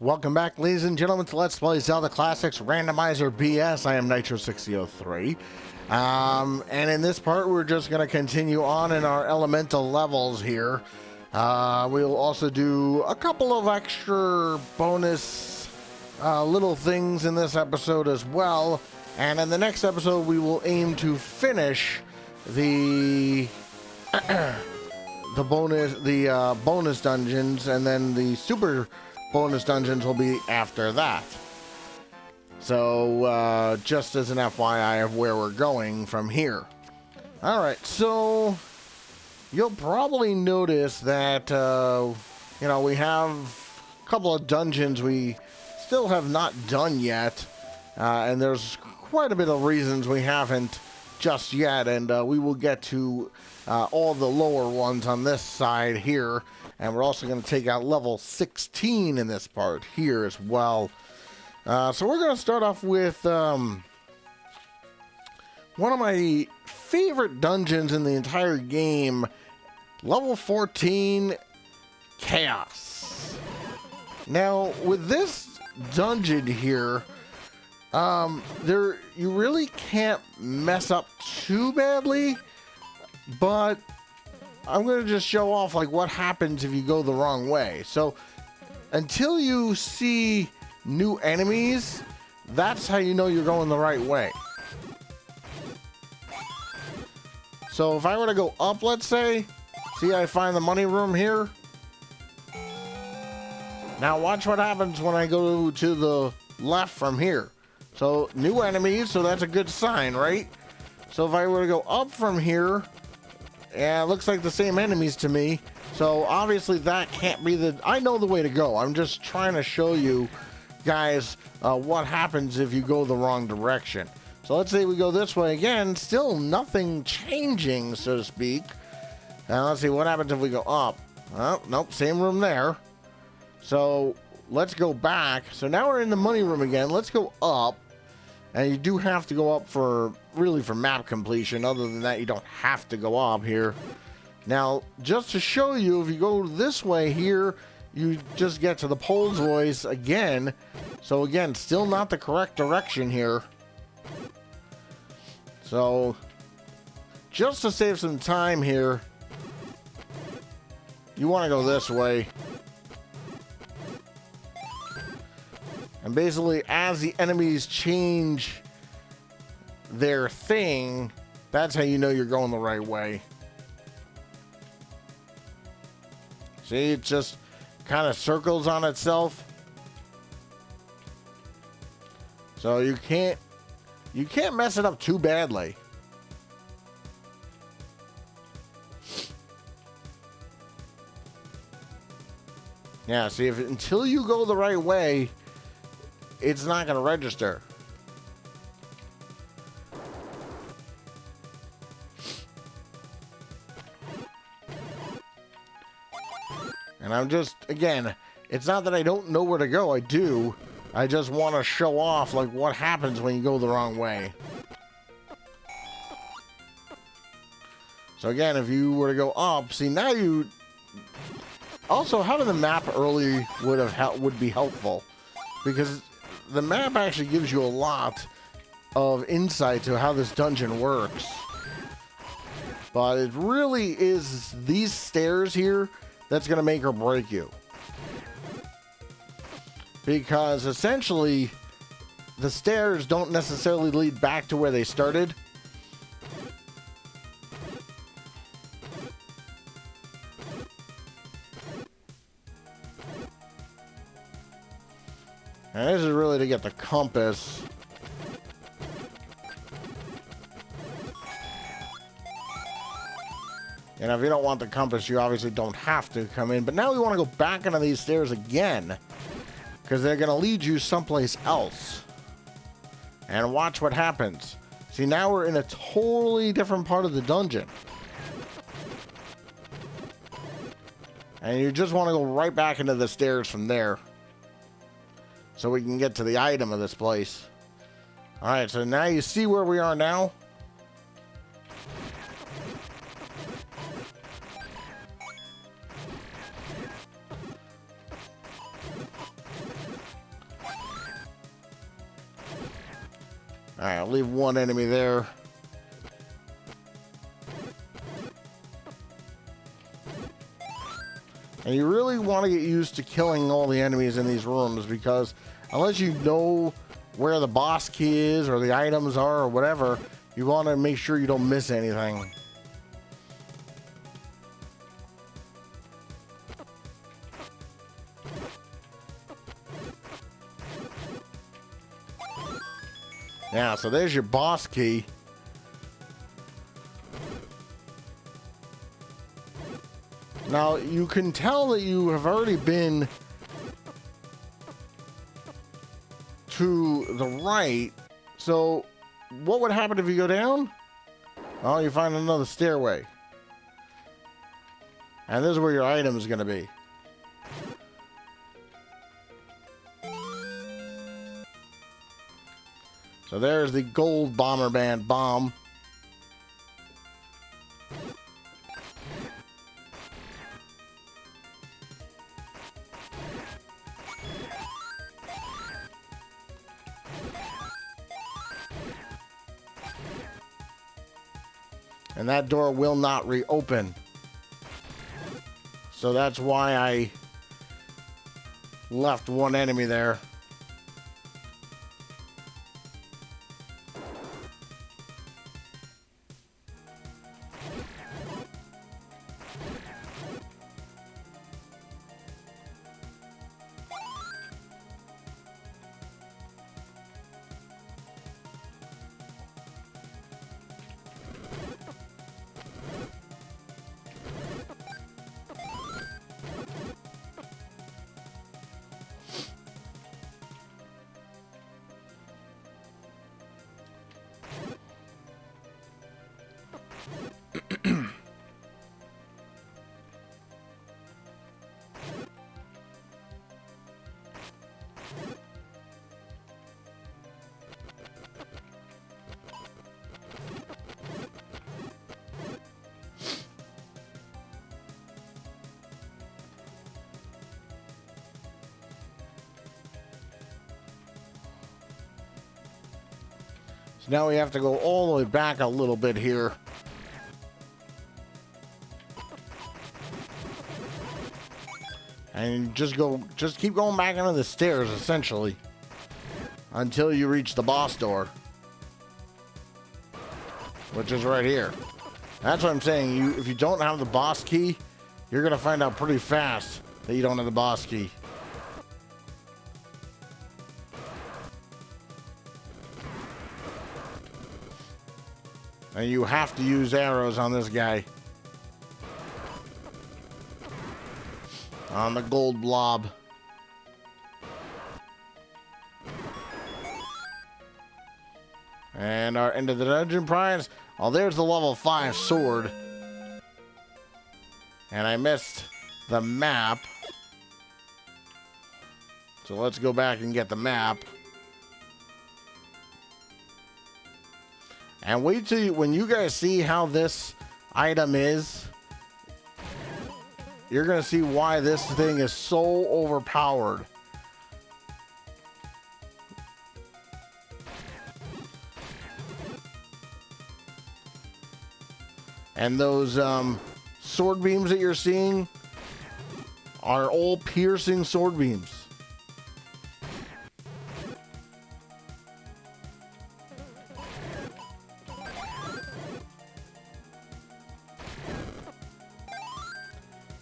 Welcome back, ladies and gentlemen, to Let's Play Zelda Classics Randomizer BS. I am Nitro6003. And in this part, we're just going to continue on in our elemental levels here. We'll also do a couple of extra bonus little things in this episode as well. And in the next episode, we will aim to finish the bonus dungeons, and then the super bonus dungeons will be after that. So just as an FYI of where we're going from here. Alright, so you'll probably notice that we have a couple of dungeons we still have not done yet, and there's quite a bit of reasons we haven't just yet, and we will get to all the lower ones on this side here. And we're also going to take out level 16 in this part here as well. So we're going to start off with one of my favorite dungeons in the entire game, level 14, Chaos. Now, with this dungeon here, you really can't mess up too badly, but I'm going to just show off like what happens if you go the wrong way. So until you see new enemies, that's how you know you're going the right way. So if I were to go up, let's say, see, I find the money room here. Now watch what happens when I go to the left from here. So new enemies, so that's a good sign, right? So if I were to go up from here, yeah, it looks like the same enemies to me. So obviously that can't be the... I know the way to go. I'm just trying to show you guys what happens if you go the wrong direction. So let's say we go this way again. Still nothing changing, so to speak. Now let's see what happens if we go up. Oh, nope, same room there. So let's go back. So now we're in the money room again. Let's go up. And you do have to go up for map completion. Other than that, you don't have to go up here. Now, just to show you, if you go this way here, you just get to the Pole's Voice again. So again, still not the correct direction here. So, just to save some time here, you want to go this way. And basically, as the enemies change their thing, that's how you know you're going the right way. See, it just kind of circles on itself. So you can't mess it up too badly. Yeah, see, until you go the right way, it's not going to register. And I'm just, again, it's not that I don't know where to go. I do. I just want to show off like what happens when you go the wrong way. So again, if you were to go up, see, now you... Also, having the map early would be helpful, because the map actually gives you a lot of insight to how this dungeon works. But it really is these stairs here that's going to make or break you. Because essentially, the stairs don't necessarily lead back to where they started. And this is really to get the compass. And if you don't want the compass, you obviously don't have to come in. But now we want to go back into these stairs again, because they're going to lead you someplace else. And watch what happens. See, now we're in a totally different part of the dungeon. And you just want to go right back into the stairs from there, so we can get to the item of this place. Alright, so now you see where we are now. Alright, I'll leave one enemy there. And you really want to get used to killing all the enemies in these rooms, because unless you know where the boss key is or the items are or whatever, you want to make sure you don't miss anything. Yeah, so there's your boss key. Now, you can tell that you have already been to the right. So, what would happen if you go down? Oh, you find another stairway. And this is where your item is going to be. So there's the gold bomber band bomb. And that door will not reopen. So that's why I left one enemy there. Now we have to go all the way back a little bit here. And just keep going back into the stairs, essentially, until you reach the boss door, which is right here. That's what I'm saying. If you don't have the boss key, you're going to find out pretty fast that you don't have the boss key. And you have to use arrows on this guy. On the gold blob. And our end of the dungeon prize. Oh, there's the level 5 sword. And I missed the map. So let's go back and get the map. And wait till when you guys see how this item is, you're going to see why this thing is so overpowered. And those sword beams that you're seeing are all piercing sword beams.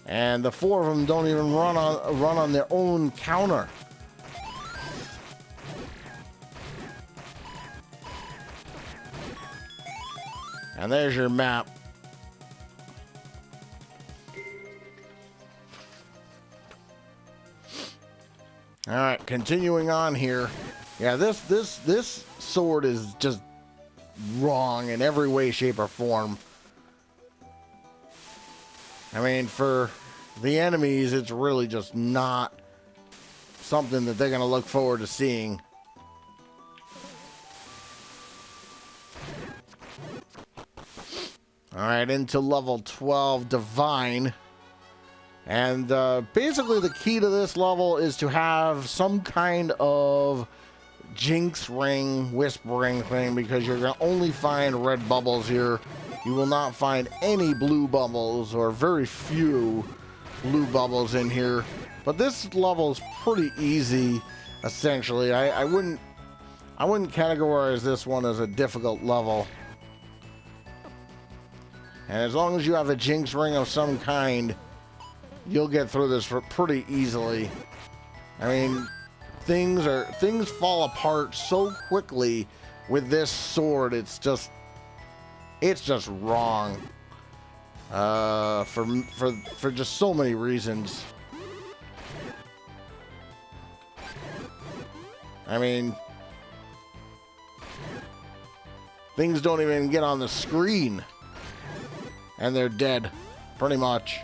And the 4 of them don't even run on their own counter. And there's your map. All right, continuing on here. Yeah, this sword is just wrong in every way, shape, or form. I mean, for the enemies, it's really just not something that they're going to look forward to seeing. All right, into level 12, Divine. And basically the key to this level is to have some kind of Jinx ring, wisp ring thing, because you're going to only find red bubbles here. You will not find any blue bubbles, or very few blue bubbles in here. But this level is pretty easy, essentially. I wouldn't categorize this one as a difficult level. And as long as you have a Jinx ring of some kind, you'll get through this pretty easily. I mean, things fall apart so quickly with this sword. It's just wrong. For just so many reasons. I mean, things don't even get on the screen, and they're dead, pretty much.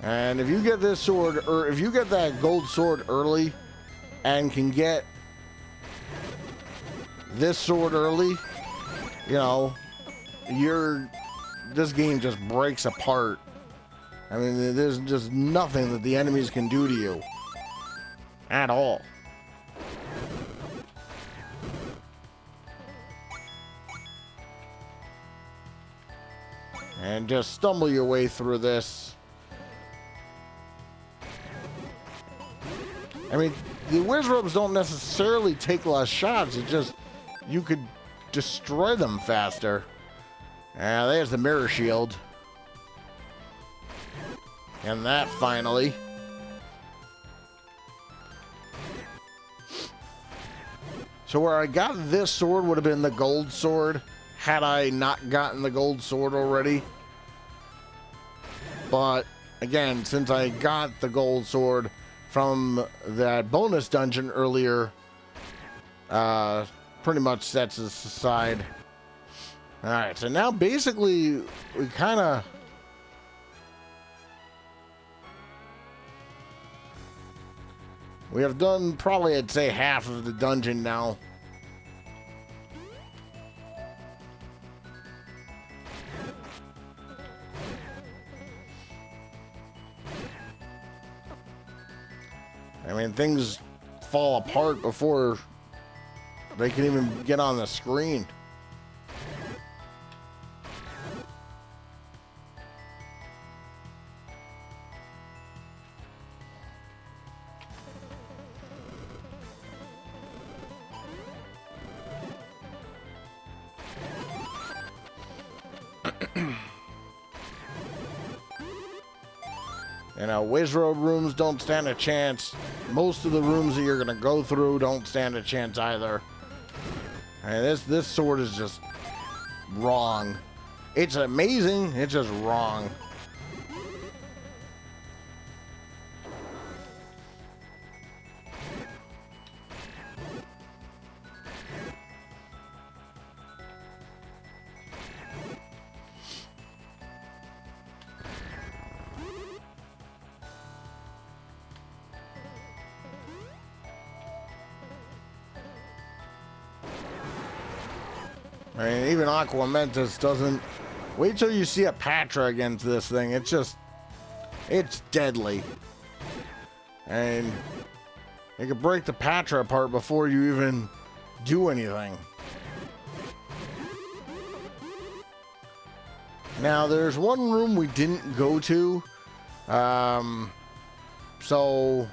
And if you get this sword, or if you get that gold sword early, and can get this sword early, you know, this game just breaks apart. I mean, there's just nothing that the enemies can do to you at all. And just stumble your way through this. I mean, the Wizrobes don't necessarily take less shots. It's just you could destroy them faster. There's the mirror shield. And that finally. So where I got this sword would have been the gold sword, had I not gotten the gold sword already. But again, since I got the gold sword from that bonus dungeon earlier, pretty much sets us aside. Alright, so now basically we kind of... we have done probably, I'd say, half of the dungeon now. I mean, things fall apart before they can even get on the screen. You know, Wizrobe rooms don't stand a chance. Most of the rooms that you're gonna go through don't stand a chance either. And this sword is just wrong. It's amazing, it's just wrong. I mean, even Aquamentus doesn't... wait till you see a Patra against this thing. It's just... it's deadly. And you can break the Patra apart before you even do anything. Now, there's one room we didn't go to. So...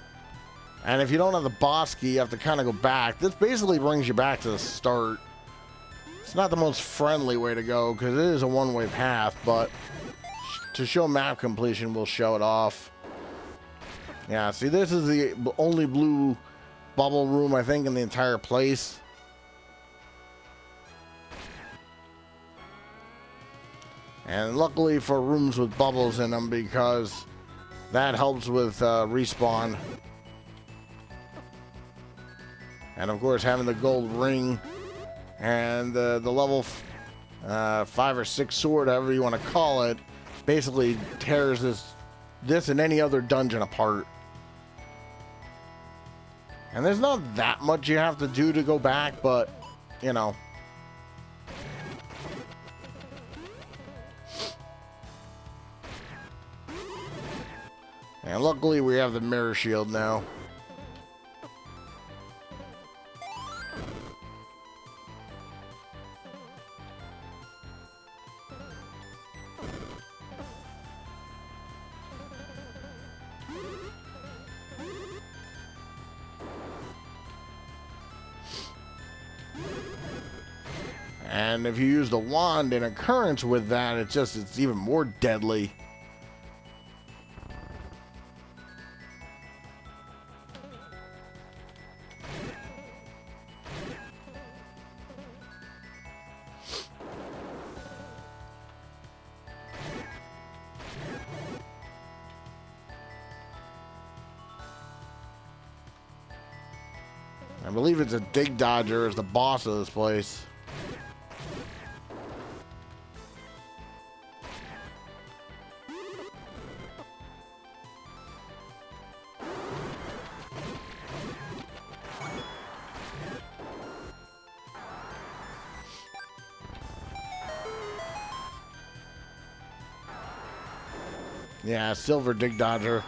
and if you don't have the boss key, you have to kind of go back. This basically brings you back to the start. It's not the most friendly way to go because it is a one-way path, but to show map completion, we'll show it off. Yeah, see, this is the only blue bubble room, I think, in the entire place. And luckily for rooms with bubbles in them, because that helps with respawn. And of course, having the gold ring and the level 5 or 6 sword, however you want to call it, basically tears this and any other dungeon apart. And there's not that much you have to do to go back, but, you know. And luckily we have the mirror shield now. And if you use the wand in occurrence with that, it's even more deadly. I believe it's a Dig Dodger is the boss of this place. Yeah, Silver Dig Dodger.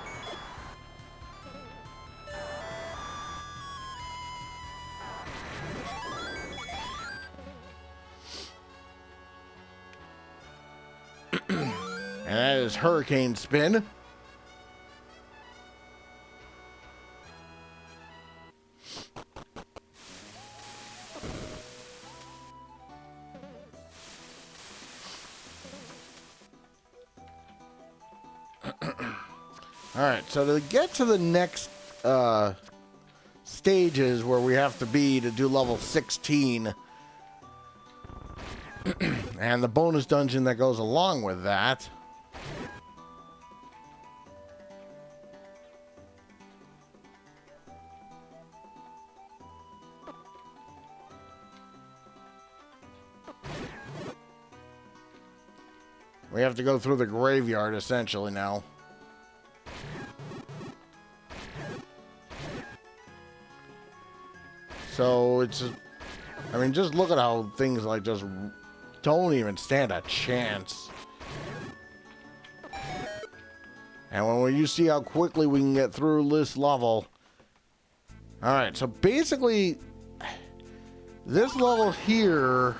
And that is Hurricane Spin. Alright, so to get to the next stages where we have to be to do level 16 and the bonus dungeon that goes along with that, we have to go through the graveyard essentially now. So it's, I mean, just look at how things like just don't even stand a chance. And when you see how quickly we can get through this level. Alright, so basically, this level here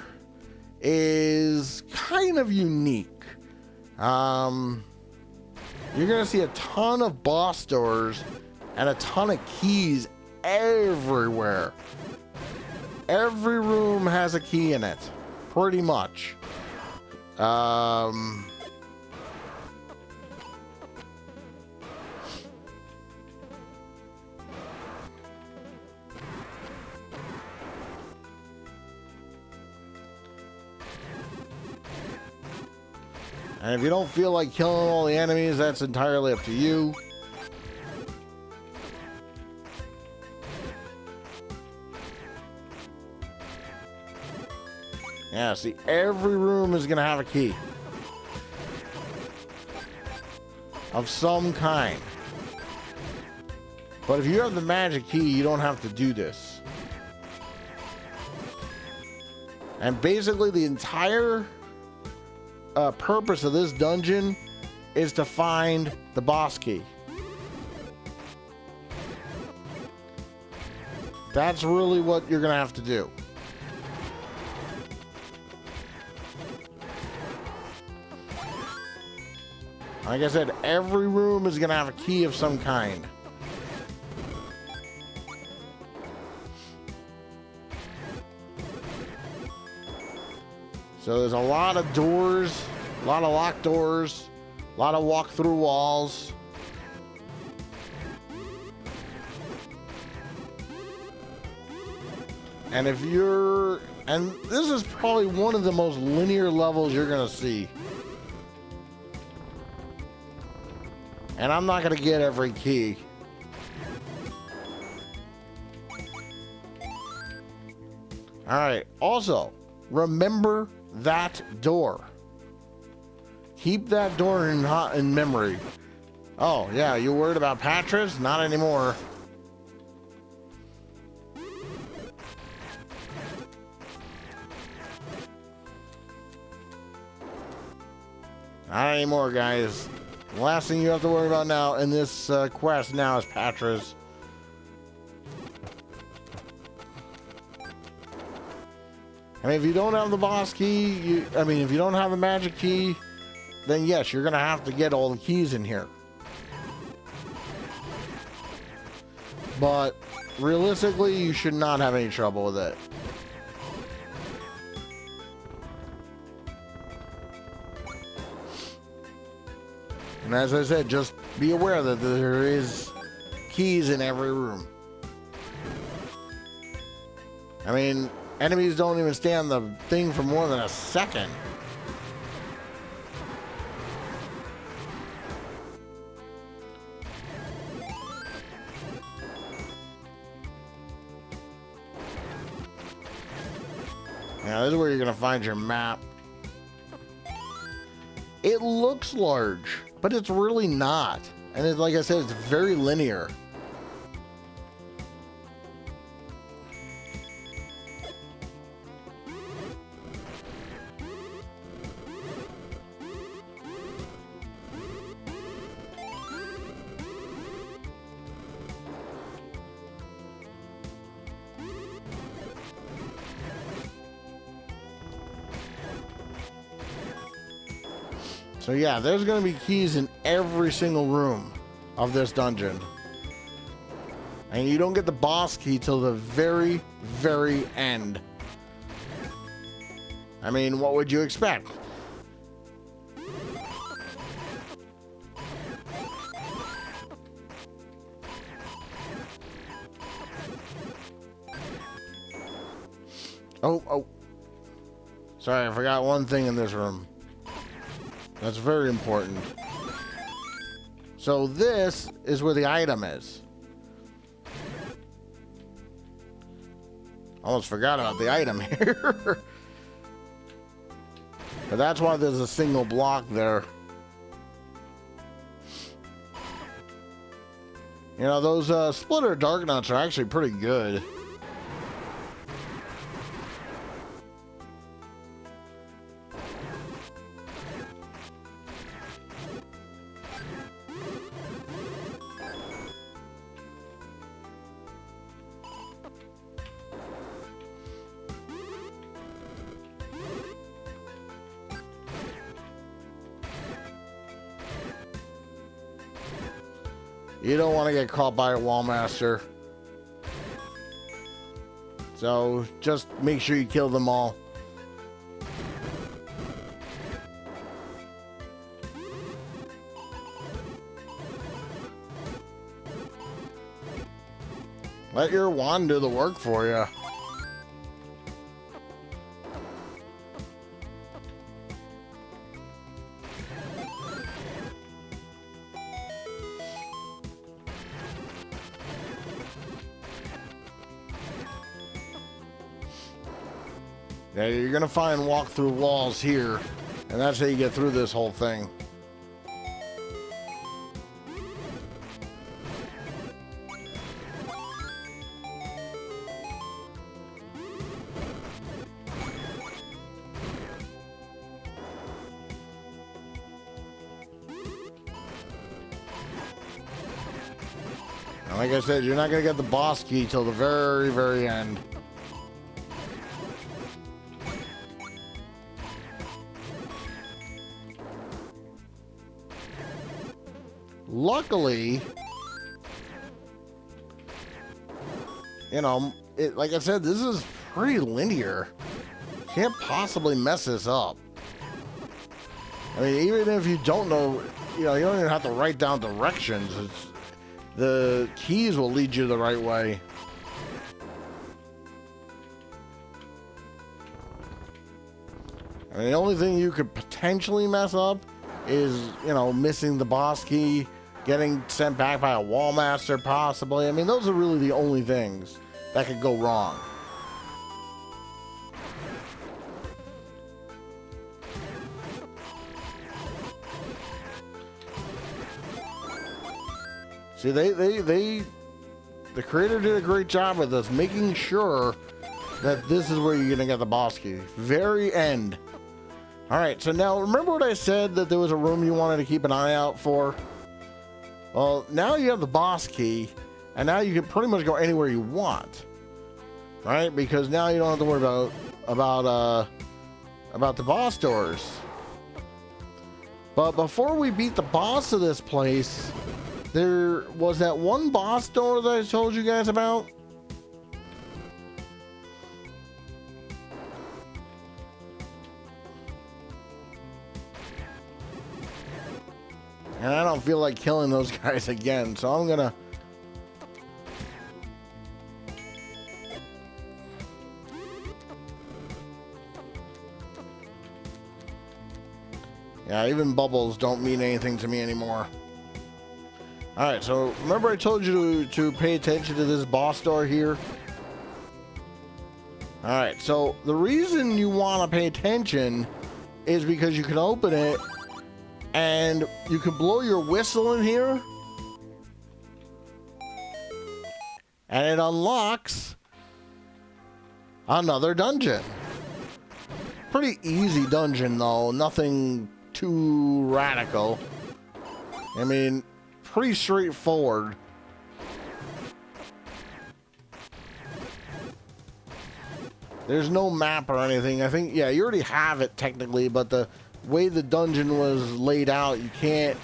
is kind of unique. You're going to see a ton of boss doors and a ton of keys everywhere. Every room has a key in it, pretty much. And if you don't feel like killing all the enemies, that's entirely up to you. Yeah, see, every room is going to have a key. Of some kind. But if you have the magic key, you don't have to do this. And basically the entire purpose of this dungeon is to find the boss key. That's really what you're going to have to do. Like I said, every room is going to have a key of some kind. So there's a lot of doors, a lot of locked doors, a lot of walk-through walls. And if you're... And this is probably one of the most linear levels you're going to see. And I'm not going to get every key. Alright, also, remember that door. Keep that door in memory. Oh, yeah, you worried about Patras? Not anymore. Not anymore, guys. The last thing you have to worry about now in this quest now is Patra's. I mean, if you don't have the boss key, if you don't have the magic key, then yes, you're gonna have to get all the keys in here. But realistically, you should not have any trouble with it. And as I said, just be aware that there is keys in every room. I mean, enemies don't even stay on the thing for more than a second. Now, this is where you're going to find your map. It looks large, but it's really not. And it's, like I said, it's very linear. So yeah, there's going to be keys in every single room of this dungeon. And you don't get the boss key till the very, very end. I mean, what would you expect? Oh. Sorry, I forgot one thing in this room. That's very important. So this is where the item is. Almost forgot about the item here. But that's why there's a single block there. You know, those splitter dark nuts are actually pretty good. You don't want to get caught by a wall master. So just make sure you kill them all. Let your wand do the work for you. Yeah, you're gonna find walk-through walls here, and that's how you get through this whole thing. And like I said, you're not gonna get the boss key till the very, very end. Luckily, you know, like I said, this is pretty linear. Can't possibly mess this up. I mean, even if you don't know, you know, you don't even have to write down directions. The keys will lead you the right way. I mean, the only thing you could potentially mess up is, you know, missing the boss key, getting sent back by a wall master, possibly. I mean, those are really the only things that could go wrong. See, the creator did a great job with this, making sure that this is where you're gonna get the boss key. Very end. All right, so now remember what I said that there was a room you wanted to keep an eye out for? Well, now you have the boss key, and now you can pretty much go anywhere you want, right? Because now you don't have to worry about the boss doors. But before we beat the boss of this place, there was that one boss door that I told you guys about. And I don't feel like killing those guys again, so I'm gonna... Yeah, even bubbles don't mean anything to me anymore. Alright, so remember I told you to pay attention to this boss door here? Alright, so the reason you want to pay attention is because you can open it and you can blow your whistle in here and it unlocks another dungeon. Pretty easy dungeon though, nothing too radical. I mean, pretty straightforward. There's no map or anything. I think, yeah, you already have it technically, but the way the dungeon was laid out, you can't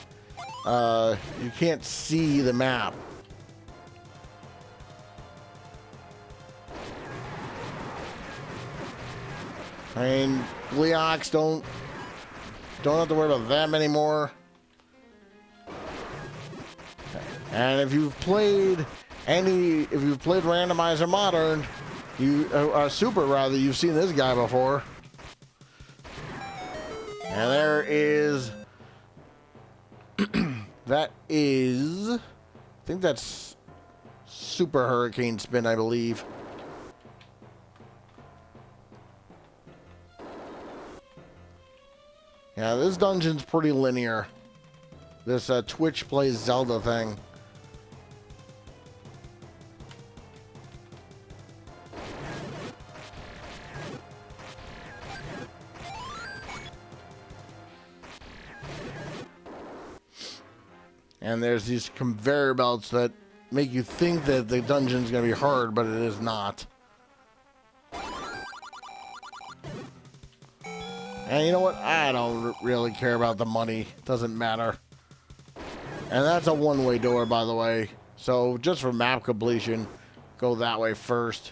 see the map. I mean, Gleox don't have to worry about them anymore. And if you've played Randomizer Modern, Super rather, you've seen this guy before. And there is that is, I think that's Super Hurricane Spin, I believe. Yeah, this dungeon's pretty linear. This Twitch plays Zelda thing. And there's these conveyor belts that make you think that the dungeon's gonna be hard, but it is not. And you know what? I don't really care about the money. Doesn't matter. And that's a one-way door, by the way. So just for map completion, go that way first.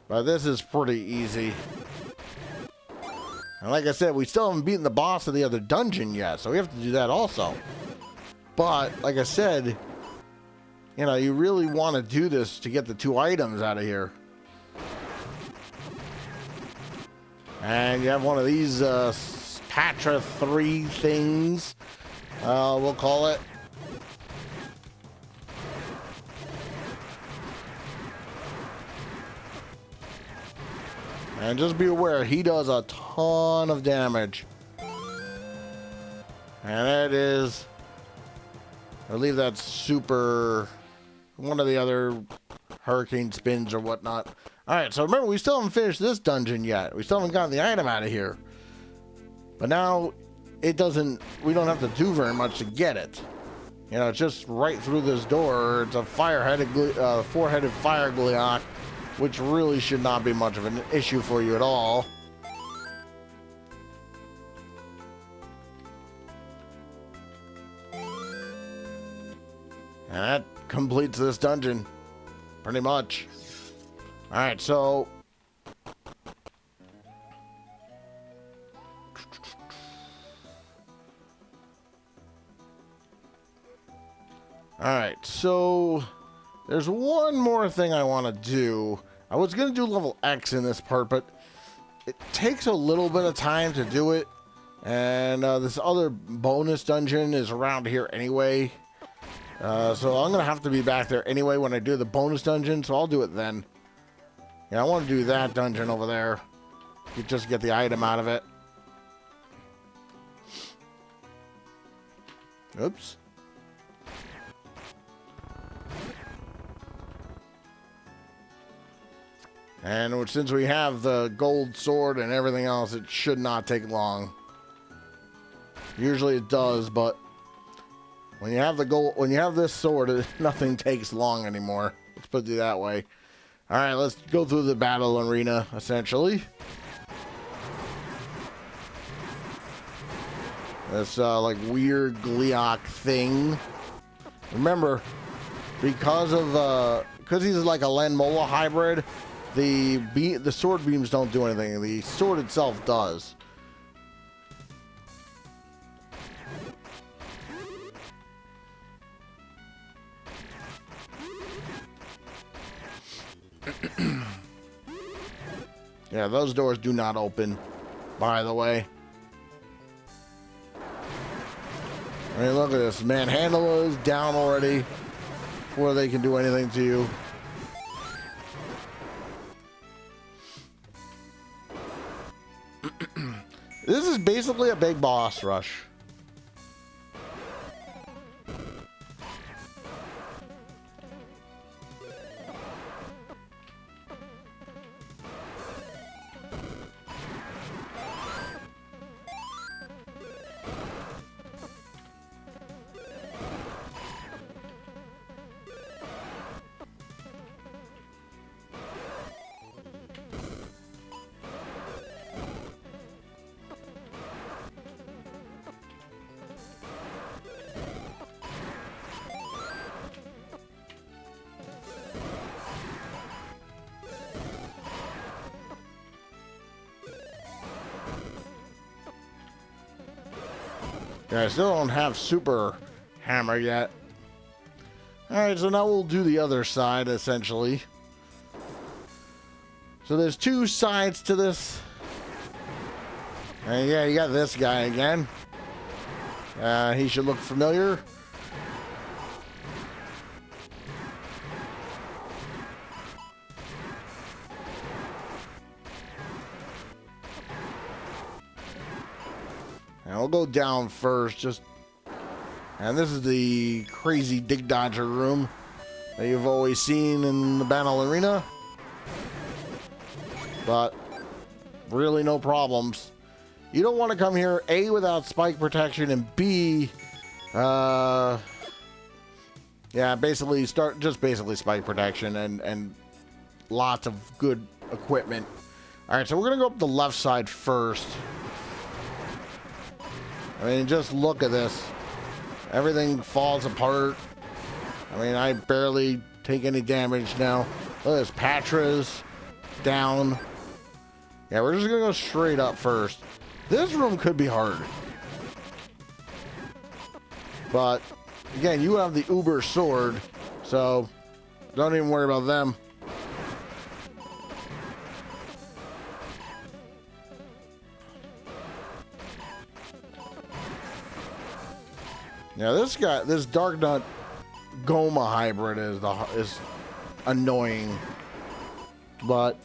But this is pretty easy. And like I said, we still haven't beaten the boss of the other dungeon yet, so we have to do that also. But, like I said, you know, you really want to do this to get the 2 items out of here. And you have one of these Patra 3 things, we'll call it. And just be aware, he does a ton of damage. And that is, I believe that's Super, one of the other Hurricane Spins or whatnot. Alright, so remember, we still haven't finished this dungeon yet. We still haven't gotten the item out of here. But now, we don't have to do very much to get it. You know, it's just right through this door. It's a four-headed fire Gleeok, which really should not be much of an issue for you at all. And that completes this dungeon, pretty much. Alright, so... Alright, so... There's one more thing I want to do. I was going to do level X in this part, but it takes a little bit of time to do it. And this other bonus dungeon is around here anyway. So I'm going to have to be back there anyway when I do the bonus dungeon, so I'll do it then. Yeah, I want to do that dungeon over there. You just get the item out of it. Oops. And since we have the gold sword and everything else, it should not take long. Usually it does, but when you have the gold, when you have this sword, nothing takes long anymore. Let's put it that way. All right, let's go through the battle arena, essentially. This like weird Gleeok thing. Remember, because he's like a Lanmola hybrid, the sword beams don't do anything. The sword itself does. Yeah, those doors do not open, by the way. I mean, look at this. Manhandle is down already before they can do anything to you. This is basically a big boss rush. Yeah, I still don't have super hammer yet. Alright, so now we'll do the other side, essentially. So there's two sides to this. And yeah, you got this guy again. He should look familiar. And we'll go down first, and this is the crazy dig dodger room that you've always seen in the battle arena. But really no problems. You don't want to come here, A, without spike protection, and B, yeah, basically basically spike protection and lots of good equipment. All right, so we're gonna go up the left side first. I mean, just look at this. Everything falls apart. I mean, I barely take any damage now. Look at this. Patra's down. Yeah, we're just going to go straight up first. This room could be hard. But, again, you have the Uber sword, so don't even worry about them. Yeah, this Dark Nut Goma hybrid is annoying, but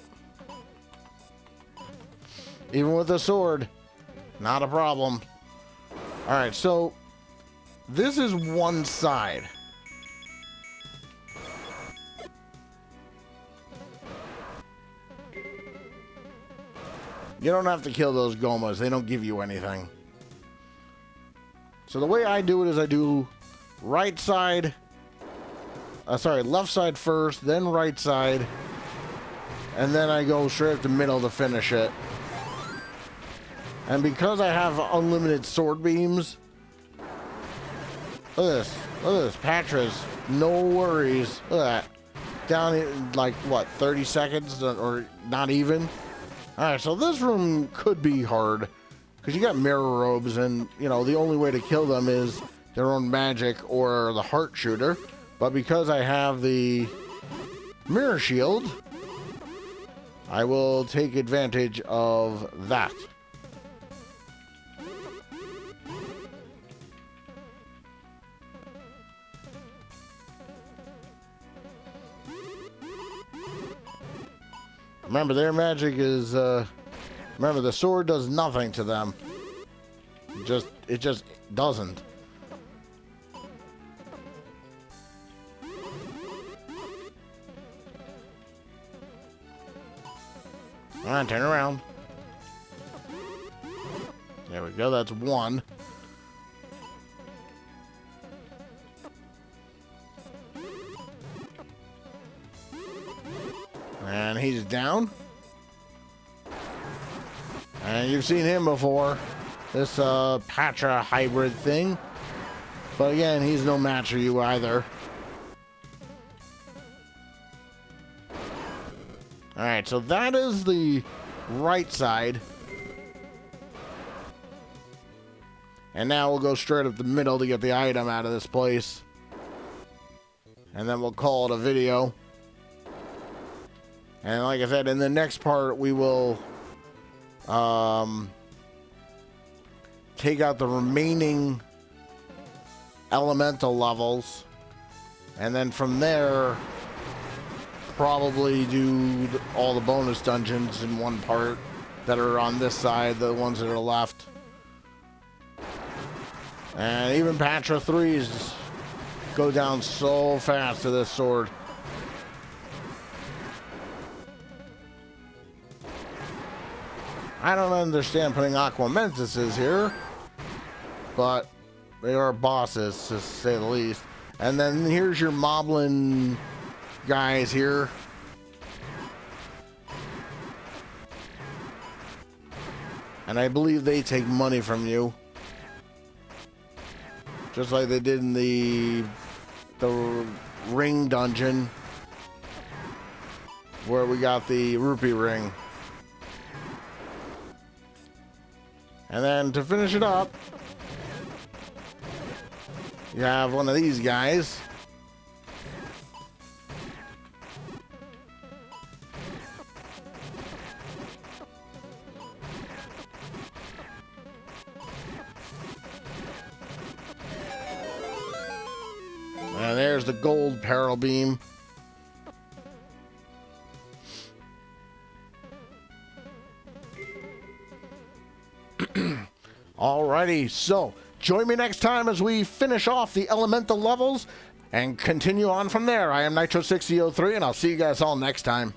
even with the sword, not a problem. All right, so this is one side. You don't have to kill those Gomas; they don't give you anything. So the way I do it is I do left side first, then right side, and then I go straight up the middle to finish it. And because I have unlimited sword beams, look at this, Patra's, no worries, look at that. Down in like, what, 30 seconds, or not even? Alright, so this room could be hard. Because you got mirror robes, and, you know, the only way to kill them is their own magic or the heart shooter. But because I have the mirror shield, I will take advantage of that. Remember, their magic is, remember, the sword does nothing to them. It just doesn't. Come on, turn around. There we go, that's one. And he's down. And you've seen him before. This Patra hybrid thing. But again, he's no match for you either. Alright, so that is the right side. And now we'll go straight up the middle to get the item out of this place. And then we'll call it a video. And like I said, in the next part, we will take out the remaining elemental levels. And then from there, probably do all the bonus dungeons in one part that are on this side, the ones that are left. And even Patra 3s go down so fast to this sword. I don't understand putting Aquamentuses here, but they are bosses, to say the least. And then here's your Moblin guys here. And I believe they take money from you. Just like they did in the ring dungeon, where we got the rupee ring. And then to finish it up, you have one of these guys. And there's the gold peril beam. Alrighty, so join me next time as we finish off the elemental levels and continue on from there. I am Nitro6003, and I'll see you guys all next time.